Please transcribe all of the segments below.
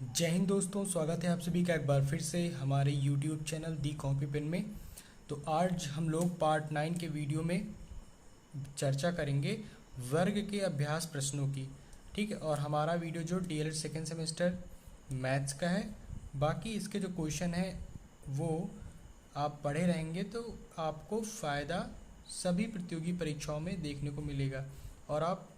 जय हिंद दोस्तों, स्वागत है आप सभी का एक बार फिर से हमारे YouTube चैनल दी कॉपी पेन में। तो आज हम लोग पार्ट 9 के वीडियो में चर्चा करेंगे वर्ग के अभ्यास प्रश्नों की। ठीक है, और हमारा वीडियो जो डीएलएड सेकेंड सेमेस्टर मैथ्स का है। बाकी इसके जो क्वेश्चन है वो आप पढ़े रहेंगे तो आपको फ़ायदा सभी प्रतियोगी परीक्षाओं में देखने को मिलेगा और आप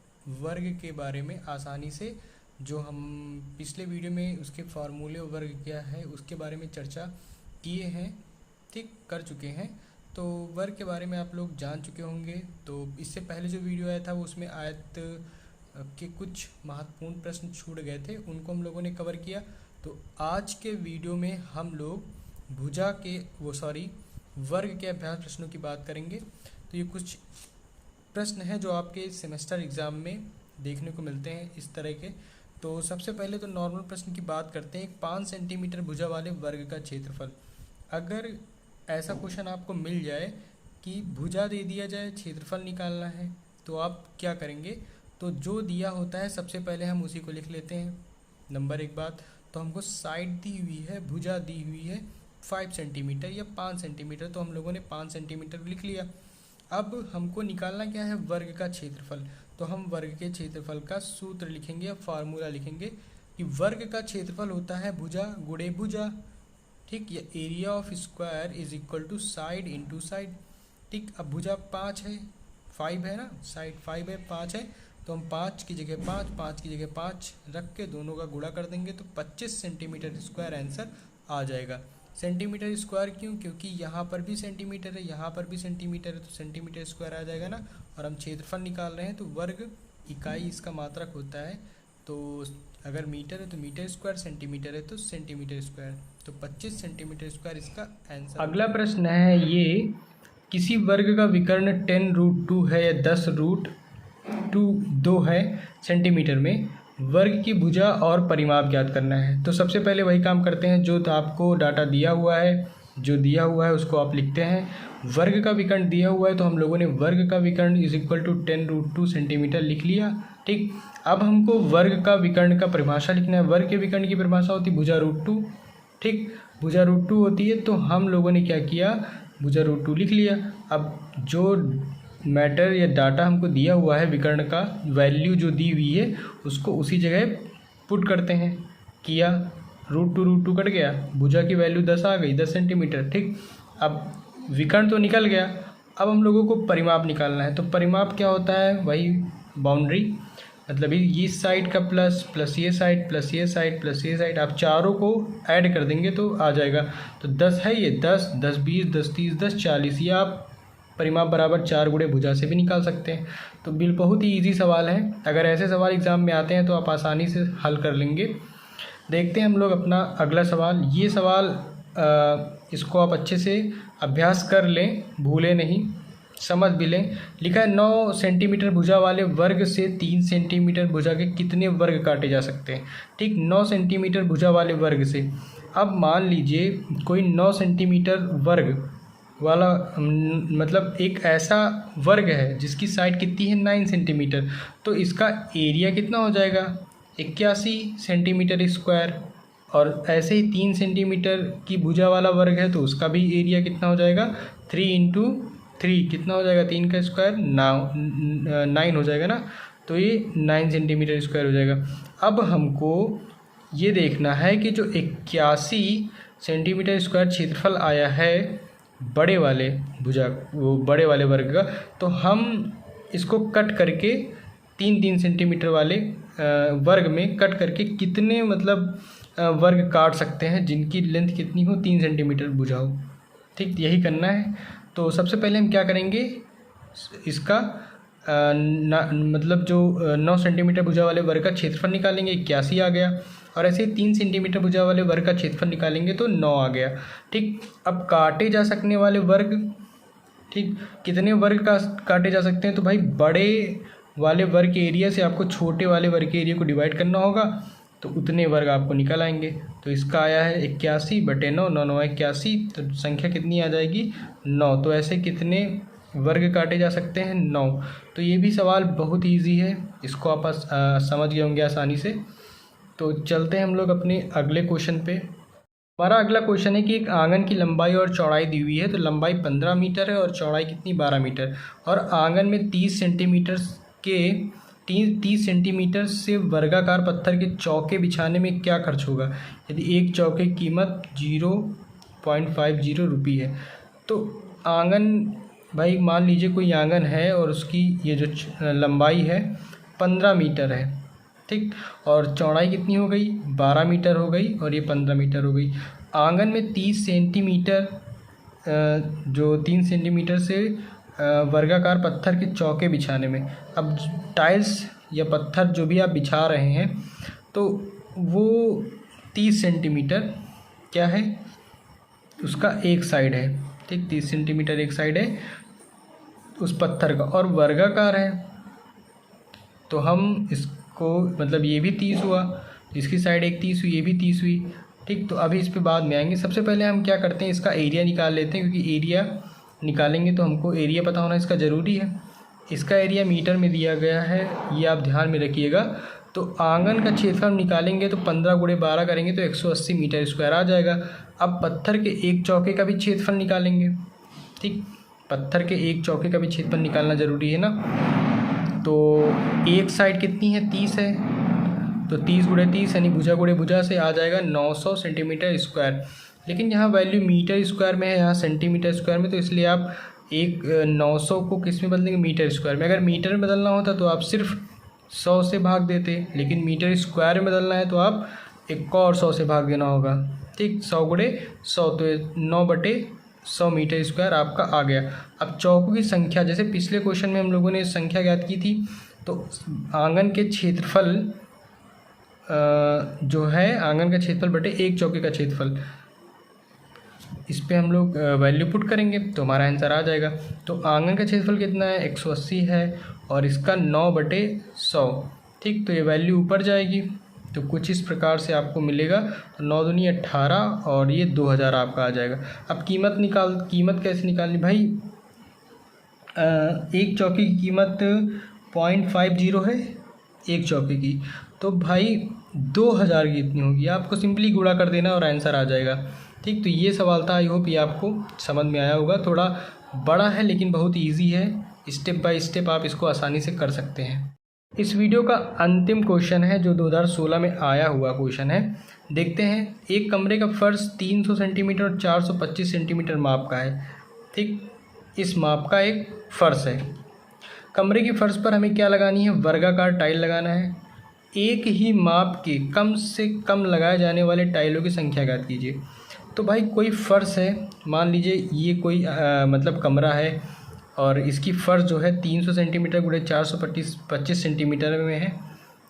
वर्ग के बारे में आसानी से, जो हम पिछले वीडियो में उसके फार्मूले वर्ग क्या है उसके बारे में चर्चा किए हैं, ठीक कर चुके हैं। तो वर्ग के बारे में आप लोग जान चुके होंगे। तो इससे पहले जो वीडियो आया था वो उसमें आयत के कुछ महत्वपूर्ण प्रश्न छूट गए थे, उनको हम लोगों ने कवर किया। तो आज के वीडियो में हम लोग भुजा के वर्ग के अभ्यास प्रश्नों की बात करेंगे। तो ये कुछ प्रश्न हैं जो आपके सेमेस्टर एग्ज़ाम में देखने को मिलते हैं इस तरह के। तो सबसे पहले तो नॉर्मल प्रश्न की बात करते हैं। एक 5 सेंटीमीटर भुजा वाले वर्ग का क्षेत्रफल। अगर ऐसा क्वेश्चन आपको मिल जाए कि भुजा दे दिया जाए, क्षेत्रफल निकालना है, तो आप क्या करेंगे? तो जो दिया होता है सबसे पहले हम उसी को लिख लेते हैं। नंबर एक बात, तो हमको साइड दी हुई है, भुजा दी हुई है 5 सेंटीमीटर या 5 सेंटीमीटर, तो हम लोगों ने 5 सेंटीमीटर लिख लिया। अब हमको निकालना क्या है? वर्ग का क्षेत्रफल। तो हम वर्ग के क्षेत्रफल का सूत्र लिखेंगे या फार्मूला लिखेंगे कि वर्ग का क्षेत्रफल होता है भुजा गुणे भुजा। ठीक, या area of square is equal to side into side. ठीक, अब भुजा 5 है, 5 है ना, साइड 5 है, 5 है, तो हम 5 की जगह 5, 5 की जगह 5 रख के दोनों का गुणा कर देंगे तो 25 सेंटीमीटर स्क्वायर आंसर आ जाएगा। सेंटीमीटर स्क्वायर क्यों? क्योंकि यहाँ पर भी सेंटीमीटर है, यहाँ पर भी सेंटीमीटर है, तो सेंटीमीटर स्क्वायर आ जाएगा ना। और हम क्षेत्रफल निकाल रहे हैं तो वर्ग इकाई इसका मात्रक होता है। तो अगर मीटर है तो मीटर स्क्वायर, सेंटीमीटर है तो सेंटीमीटर स्क्वायर, तो 25 सेंटीमीटर स्क्वायर इसका आंसर। अगला प्रश्न है ये, किसी वर्ग का विकर्ण 10√2 है या 10√2 है सेंटीमीटर में, वर्ग की भुजा और परिमाप ज्ञात करना है। तो सबसे पहले वही काम करते हैं जो आपको डाटा दिया हुआ है, जो दिया हुआ है उसको आप लिखते हैं। वर्ग का विकर्ण दिया हुआ है तो हम लोगों ने वर्ग का विकर्ण इज इक्वल टू 10√2 सेंटीमीटर लिख लिया। ठीक, अब हमको वर्ग का विकर्ण का परिभाषा लिखना है। वर्ग के विकर्ण की परिभाषा होती है भुजा√2। ठीक, भुजा√2 होती है, तो हम लोगों ने क्या किया? भुजा√2 लिख लिया। अब जो मैटर या डाटा हमको दिया हुआ है, विकर्ण का वैल्यू जो दी हुई है उसको उसी जगह पुट करते हैं। किया, √2 कट गया, भुजा की वैल्यू 10 आ गई, 10 सेंटीमीटर। ठीक, अब विकर्ण तो निकल गया, अब हम लोगों को परिमाप निकालना है। तो परिमाप क्या होता है? वही बाउंड्री, मतलब ये साइड का प्लस प्लस ये साइड प्लस ये साइड प्लस ये साइड, आप चारों को ऐड कर देंगे तो आ जाएगा। तो 10 है ये, 10, 10 20, 10 30, 10 40, ये आप परिमाप बराबर 4 गुणे भुजा से भी निकाल सकते हैं। तो बहुत ही इजी सवाल है। अगर ऐसे सवाल एग्ज़ाम में आते हैं तो आप आसानी से हल कर लेंगे। देखते हैं हम लोग अपना अगला सवाल। ये सवाल इसको आप अच्छे से अभ्यास कर लें, भूलें नहीं, समझ भी लें। लिखा है 9 सेंटीमीटर भुजा वाले वर्ग से 3 सेंटीमीटर भुजा के कितने वर्ग काटे जा सकते हैं। ठीक, 9 सेंटीमीटर भुजा वाले वर्ग से। अब मान लीजिए कोई 9 सेंटीमीटर वर्ग वाला मतलब एक ऐसा वर्ग है जिसकी साइड कितनी है? 9 सेंटीमीटर। तो इसका एरिया कितना हो जाएगा? 81 सेंटीमीटर स्क्वायर। और ऐसे ही 3 सेंटीमीटर की भुजा वाला वर्ग है तो उसका भी एरिया कितना हो जाएगा? 3 इंटू 3 कितना हो जाएगा? 3 का स्क्वायर 9 हो जाएगा ना। तो ये 9 सेंटीमीटर स्क्वायर हो जाएगा। अब हमको ये देखना है कि जो 81 सेंटीमीटर स्क्वायर क्षेत्रफल आया है बड़े वाले भुजा, वो बड़े वाले वर्ग का, तो हम इसको कट करके 3-3 सेंटीमीटर वाले वर्ग में कट करके कितने वर्ग काट सकते हैं जिनकी लेंथ कितनी हो? 3 सेंटीमीटर भुजा हो। ठीक, यही करना है। तो सबसे पहले हम क्या करेंगे? इसका जो 9 सेंटीमीटर भुजा वाले वर्ग का क्षेत्रफल निकालेंगे, 81 आ गया। और ऐसे 3 सेंटीमीटर भुजा वाले वर्ग का क्षेत्रफल निकालेंगे तो 9 आ गया। ठीक, अब काटे जा सकने वाले वर्ग, ठीक, कितने वर्ग का काटे जा सकते हैं? तो भाई बड़े वाले वर्ग के एरिया से आपको छोटे वाले वर्ग के एरिया को डिवाइड करना होगा, तो उतने वर्ग आपको निकल आएंगे। तो इसका आया है 81/9, 9 9 81, तो संख्या कितनी आ जाएगी? 9। तो ऐसे कितने वर्ग काटे जा सकते हैं? 9। तो ये भी सवाल बहुत ईजी है, इसको आप समझ गए होंगे आसानी से। तो चलते हैं हम लोग अपने अगले क्वेश्चन पे। हमारा अगला क्वेश्चन है कि एक आंगन की लंबाई और चौड़ाई दी हुई है। तो लंबाई 15 मीटर है और चौड़ाई कितनी 12 मीटर, और आंगन में 30 सेंटीमीटर के 30 सेंटीमीटर से वर्गाकार पत्थर के चौके बिछाने में क्या खर्च होगा यदि एक चौके की कीमत 0.50 रुपये है। तो आंगन, भाई मान लीजिए कोई आंगन है और उसकी ये जो लंबाई है 15 मीटर है, ठीक, और चौड़ाई कितनी हो गई 12 मीटर हो गई, और ये 15 मीटर हो गई। आंगन में 30 सेंटीमीटर जो 3 सेंटीमीटर से वर्गाकार पत्थर के चौके बिछाने में, अब टाइल्स या पत्थर जो भी आप बिछा रहे हैं तो वो 30 सेंटीमीटर क्या है, उसका एक साइड है, ठीक, 30 सेंटीमीटर एक साइड है उस पत्थर का, और वर्गाकार है तो हम इसको मतलब ये भी 30 हुआ, इसकी साइड एक 30 हुई, ये भी 30 हुई, ठीक। तो अभी इस पे बाद में आएंगे। सबसे पहले हम क्या करते हैं, इसका एरिया निकाल लेते हैं, क्योंकि एरिया निकालेंगे तो हमको एरिया पता होना इसका ज़रूरी है। इसका एरिया मीटर में दिया गया है, ये आप ध्यान में रखिएगा। तो आंगन का क्षेत्रफल निकालेंगे तो 15 × 12 करेंगे तो 180 मीटर स्क्वायर आ जाएगा। अब पत्थर के एक चौके का भी क्षेत्रफल निकालेंगे, ठीक, पत्थर के एक चौके का भी क्षेत्रफल निकालना ज़रूरी है ना। तो एक साइड कितनी है 30 है, तो 30 × 30 यानी भुजा × भुजा से आ जाएगा 900 सेंटीमीटर स्क्वायर। लेकिन यहाँ वैल्यू मीटर स्क्वायर में है, यहाँ सेंटीमीटर स्क्वायर में, तो इसलिए आप एक 900 को किस में बदल देंगे मीटर स्क्वायर में। अगर मीटर में बदलना होता तो आप सिर्फ 100 से भाग देते, लेकिन मीटर स्क्वायर में बदलना है तो आप एक और 100 से भाग देना होगा, ठीक। 100 × 100 तो 9/100 मीटर स्क्वायर आपका आ गया। अब चौकों की संख्या, जैसे पिछले क्वेश्चन में हम लोगों ने संख्या ज्ञात की थी, तो आंगन के क्षेत्रफल जो है आंगन का क्षेत्रफल बटे एक चौके का क्षेत्रफल, इस पे हम लोग वैल्यू पुट करेंगे तो हमारा आंसर आ जाएगा। तो आंगन का क्षेत्रफल कितना है 180 है और इसका 9/100, ठीक। तो ये वैल्यू ऊपर जाएगी तो कुछ इस प्रकार से आपको मिलेगा, तो 9 दूनी 18 और ये 2000 आपका आ जाएगा। अब कीमत कैसे निकालनी भाई, एक चौके की कीमत 0.50 है एक चौके की, तो भाई 2000 की इतनी होगी, आपको सिंपली गुणा कर देना और आंसर आ जाएगा, ठीक। तो ये सवाल था, आई होप ये आपको समझ में आया होगा। थोड़ा बड़ा है लेकिन बहुत इजी है, स्टेप बाय स्टेप आप इसको आसानी से कर सकते हैं। इस वीडियो का अंतिम क्वेश्चन है जो 2016 में आया हुआ क्वेश्चन है, देखते हैं। एक कमरे का फर्श 300 सेंटीमीटर और 425 सेंटीमीटर माप का है, ठीक। इस माप का एक फर्श है। कमरे के फर्श पर हमें क्या लगानी है, वर्गाकार टाइल लगाना है। एक ही माप के कम से कम लगाए जाने वाले टाइलों की संख्या ज्ञात कीजिए। तो भाई कोई फर्श है, मान लीजिए ये कोई मतलब कमरा है और इसकी फर्श जो है 300 सेंटीमीटर × 425 सेंटीमीटर में है,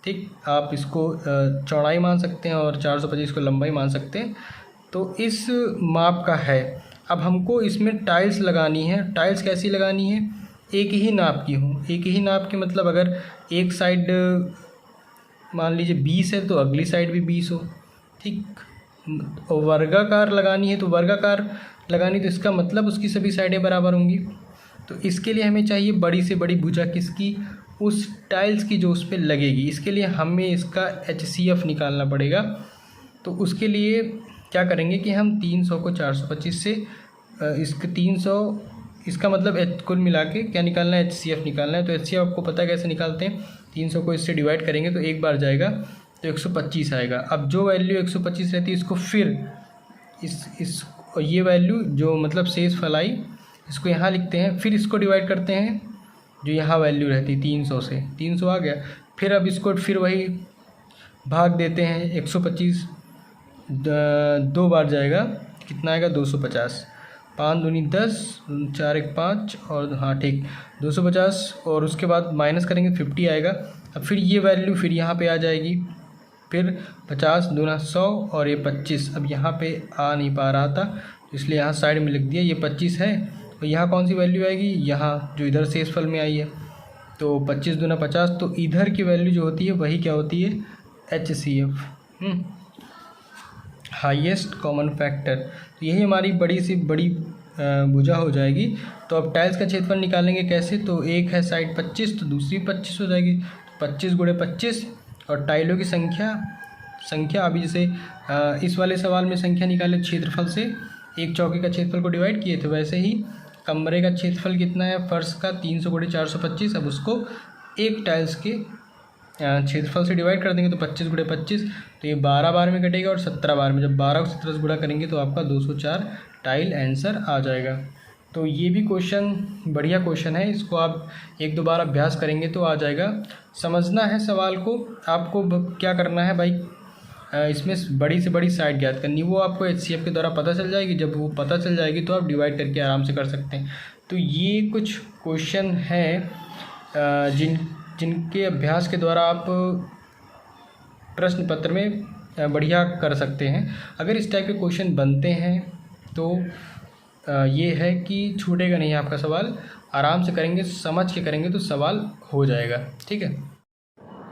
ठीक। आप इसको चौड़ाई मान सकते हैं और 425 को लंबाई मान सकते हैं। तो इस माप का है। अब हमको इसमें टाइल्स लगानी है। टाइल्स कैसी लगानी है, एक ही नाप की हो। एक ही नाप की मतलब अगर एक साइड मान लीजिए 20 है तो अगली साइड भी 20 हो, ठीक। और वर्गाकार लगानी है तो वर्गाकार लगानी, तो इसका मतलब उसकी सभी साइडें बराबर होंगी। तो इसके लिए हमें चाहिए बड़ी से बड़ी भुजा किसकी, उस टाइल्स की जो उस पर लगेगी। इसके लिए हमें इसका HCF निकालना पड़ेगा। तो उसके लिए क्या करेंगे कि हम 300 को 425 से इसके 300, इसका मतलब कुल मिला के क्या निकालना है, HCF निकालना है। तो HCF आपको पता है कैसे निकालते हैं, 300 को इससे डिवाइड करेंगे तो एक बार जाएगा तो 125 आएगा। अब जो वैल्यू 125 रहती है इसको फिर इस ये वैल्यू जो मतलब शेष फलाई इसको यहाँ लिखते हैं, फिर इसको डिवाइड करते हैं जो यहाँ वैल्यू रहती है 300 से, 300 आ गया। फिर अब इसको फिर वही भाग देते हैं 125, 2 बार जाएगा, कितना आएगा 250, 5 दूनी 10, 4 1 5 और हाँ ठीक 250, और उसके बाद माइनस करेंगे 50 आएगा। अब फिर ये वैल्यू फिर यहाँ पे आ जाएगी, फिर 50 दूना 100 और ये 25। अब यहाँ पे आ नहीं पा रहा था इसलिए यहाँ साइड में लिख दिया, ये 25 है। तो यहाँ कौन सी वैल्यू आएगी, यहाँ जो इधर शेषफल में आई है, तो 25 दूना 50, तो इधर की वैल्यू जो होती है वही क्या होती है, HCF, हाईएस्ट कॉमन फैक्टर। तो यही हमारी बड़ी सी बड़ी भुजा हो जाएगी। तो अब टाइल्स का क्षेत्रफल निकालेंगे कैसे, तो एक है साइड 25 तो दूसरी 25 हो जाएगी, 25 × 25 और टाइलों की संख्या संख्या अभी जैसे इस वाले सवाल में संख्या निकाले क्षेत्रफल से, एक चौके का क्षेत्रफल को डिवाइड किए थे, वैसे ही कमरे का क्षेत्रफल कितना है फर्श का 300 × 425। अब उसको एक टाइल्स के क्षेत्रफल से डिवाइड कर देंगे तो 25 × 25, तो ये 12 बार में कटेगा और 17 बार में। जब 12 को 17 से गुणा करेंगे तो आपका 204 टाइल आंसर आ जाएगा। तो ये भी क्वेश्चन बढ़िया क्वेश्चन है, इसको आप 1-2 बार अभ्यास करेंगे तो आ जाएगा। समझना है सवाल को, आपको क्या करना है भाई, इसमें बड़ी से बड़ी साइड ज्ञात करनी, वो आपको HCF के द्वारा पता चल जाएगी। जब वो पता चल जाएगी तो आप डिवाइड करके आराम से कर सकते हैं। तो ये कुछ क्वेश्चन हैं जिनके अभ्यास के द्वारा आप प्रश्न पत्र में बढ़िया कर सकते हैं। अगर इस टाइप के क्वेश्चन बनते हैं तो ये है कि छूटेगा नहीं आपका सवाल, आराम से करेंगे, समझ के करेंगे तो सवाल हो जाएगा। ठीक है,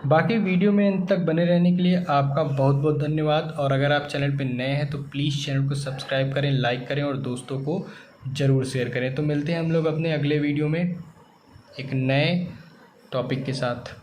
बाकी वीडियो में अंत तक बने रहने के लिए आपका बहुत बहुत धन्यवाद। और अगर आप चैनल पर नए हैं तो प्लीज़ चैनल को सब्सक्राइब करें, लाइक करें और दोस्तों को ज़रूर शेयर करें। तो मिलते हैं हम लोग अपने अगले वीडियो में एक नए टॉपिक के साथ।